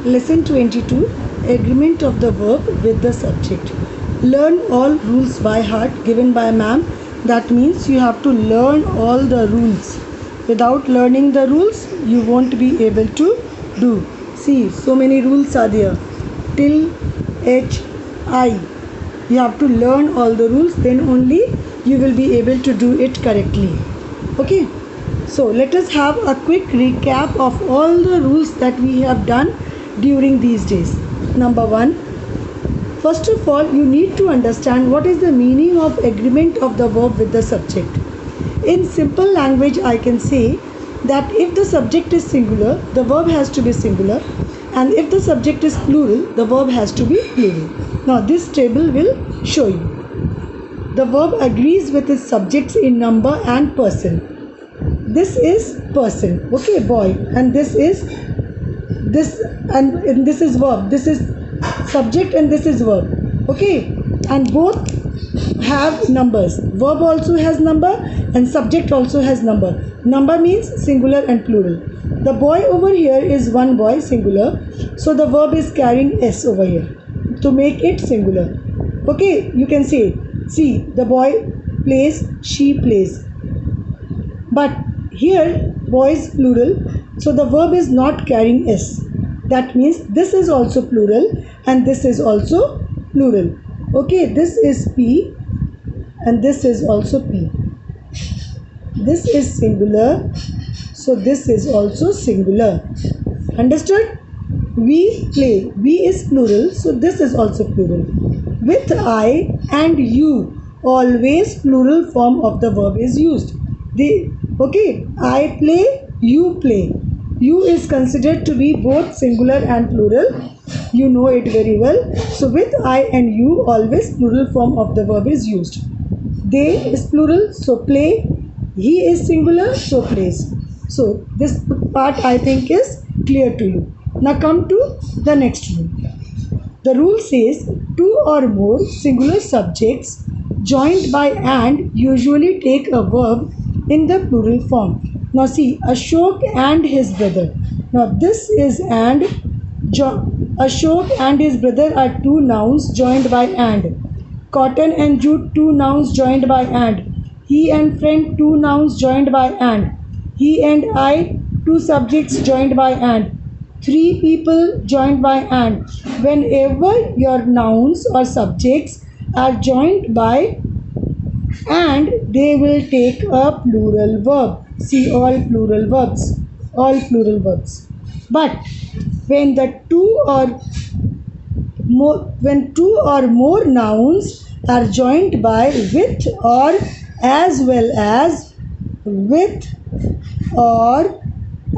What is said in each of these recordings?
Lesson 22. Agreement of the verb with the subject. Learn all rules by heart given by ma'am. That means you have to learn all the rules. Without learning the rules, you won't be able to do. See, so many rules are there. Till, H, I. You have to learn all the rules, then only you will be able to do it correctly. Okay? So let us have a quick recap of all the rules that we have done during these days. Number 1. First of all, you need to understand what is the meaning of agreement of the verb with the subject. In simple language, I can say that if the subject is singular, the verb has to be singular, and if the subject is plural, the verb has to be plural. Now this table will show you. The verb agrees with its subjects in number and person. This is person, okay, boy, and this is verb. This is subject and this is verb, okay, and both have numbers. Verb also has number and subject also has number. Number means singular and plural. The boy over here is one boy, singular, so the verb is carrying s over here to make it singular. Okay, you can say, see, the boy plays, she plays, but here boy is plural, so the verb is not carrying s. That means this is also plural and this is also plural. Okay, this is P and this is also P. This is singular, so this is also singular. Understood? We play. We is plural, so this is also plural. With I and you, always plural form of the verb is used. Okay, I play, you play. You is considered to be both singular and plural. You know it very well. So with I and you, always plural form of the verb is used. They is plural, so play. He is singular, so plays. So this part I think is clear to you. Now come to the next rule. The rule says two or more singular subjects joined by and usually take a verb in the plural form. Now see, Ashok and his brother. Now this is and. Ashok and his brother are two nouns joined by and. Cotton and jute, two nouns joined by and. He and friend, two nouns joined by and. He and I, two subjects joined by and. Three people joined by and. Whenever your nouns or subjects are joined by and, they will take a plural verb. See, all plural verbs. All plural verbs. But when two or more nouns are joined by with or as well as, with or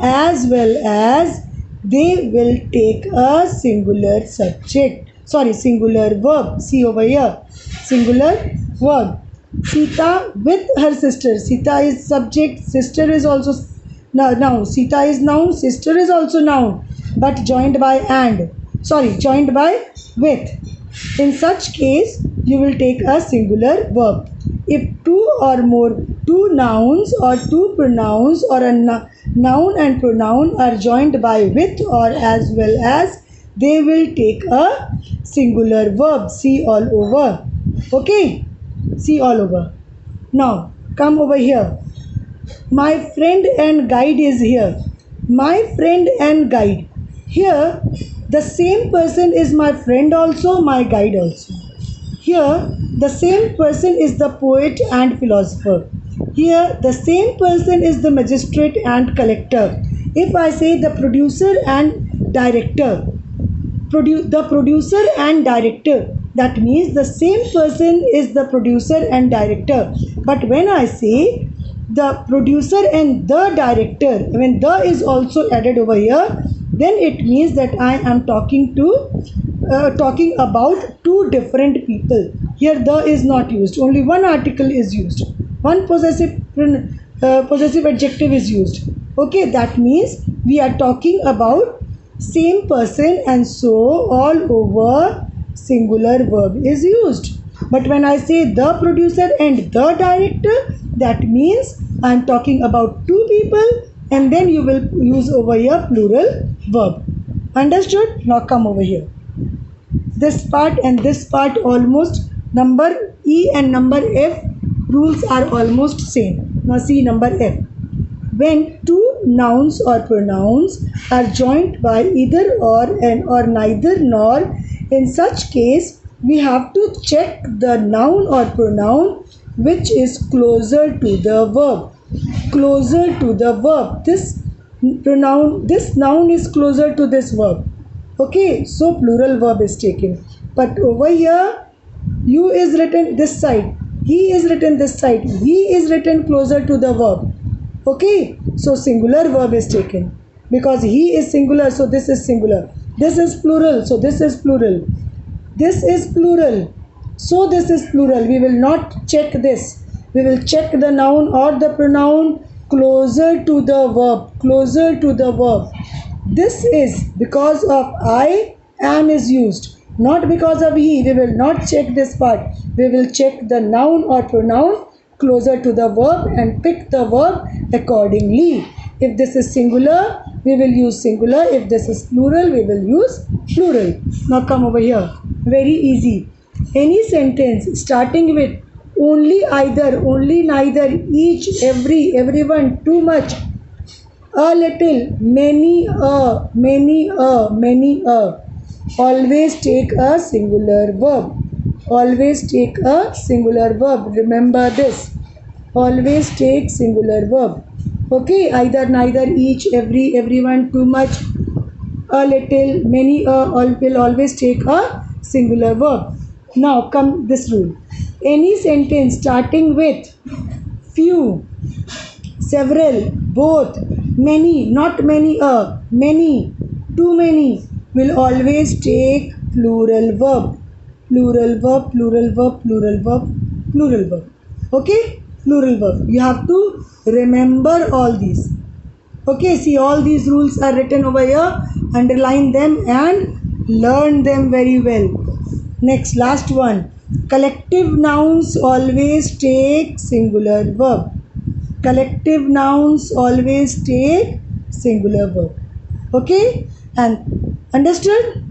as well as, they will take a singular subject. Singular verb. See over here. Singular verb. Sita with her sister. Sita is subject, sister is also noun. Sita is noun, sister is also noun, but joined by and. Joined by with. In such case, you will take a singular verb. If two nouns or two pronouns or a noun and pronoun are joined by with or as well as, they will take a singular verb. See all over. Okay? See all over. Now, come over here. My friend and guide is here. My friend and guide. Here, the same person is my friend also, my guide also. Here, the same person is the poet and philosopher. Here, the same person is the magistrate and collector. If I say the producer and director, the producer and director, that means the same person is the producer and director. But when I say the producer and the director, when the is also added over here, then it means that I am talking about two different people. Here the is not used. Only one article is used. One possessive adjective is used. Okay, that means we are talking about same person, and so all over singular verb is used. But when I say the producer and the director, that means I am talking about two people, and then you will use over here plural verb. Understood? Now come over here. This part and this part almost, number E and number F rules are almost same. Now see number F. When two nouns or pronouns are joined by either or and or neither nor, in such case we have to check the noun or pronoun which is closer to the verb. Closer to the verb. This noun is closer to this verb. Okay, so plural verb is taken. But over here, you is written this side, he is written this side, he is written closer to the verb. Okay, so singular verb is taken. Because he is singular, so this is singular. This is plural, so this is plural. This is plural, so this is plural. We will not check this. We will check the noun or the pronoun closer to the verb. Closer to the verb. This is because of I am is used, not because of he. We will not check this part. We will check the noun or pronoun closer to the verb and pick the verb accordingly. If this is singular, we will use singular. If this is plural, we will use plural. Now come over here. Very easy. Any sentence starting with only, either, only, neither, each, every, everyone, too much, a little, many, many, always take a singular verb. Always take a singular verb. Remember this. Always take singular verb. Okay, either, neither, each, every, everyone, too much, a little, many, all will always take a singular verb. Now come this rule. Any sentence starting with few, several, both, many, not many, many, too many will always take plural verb. Plural verb, plural verb, plural verb, plural verb. Okay? Plural verb. You have to remember all these. Okay, see all these rules are written over here. Underline them and learn them very well. Next, last one. Collective nouns always take singular verb. Collective nouns always take singular verb. Okay? And understood?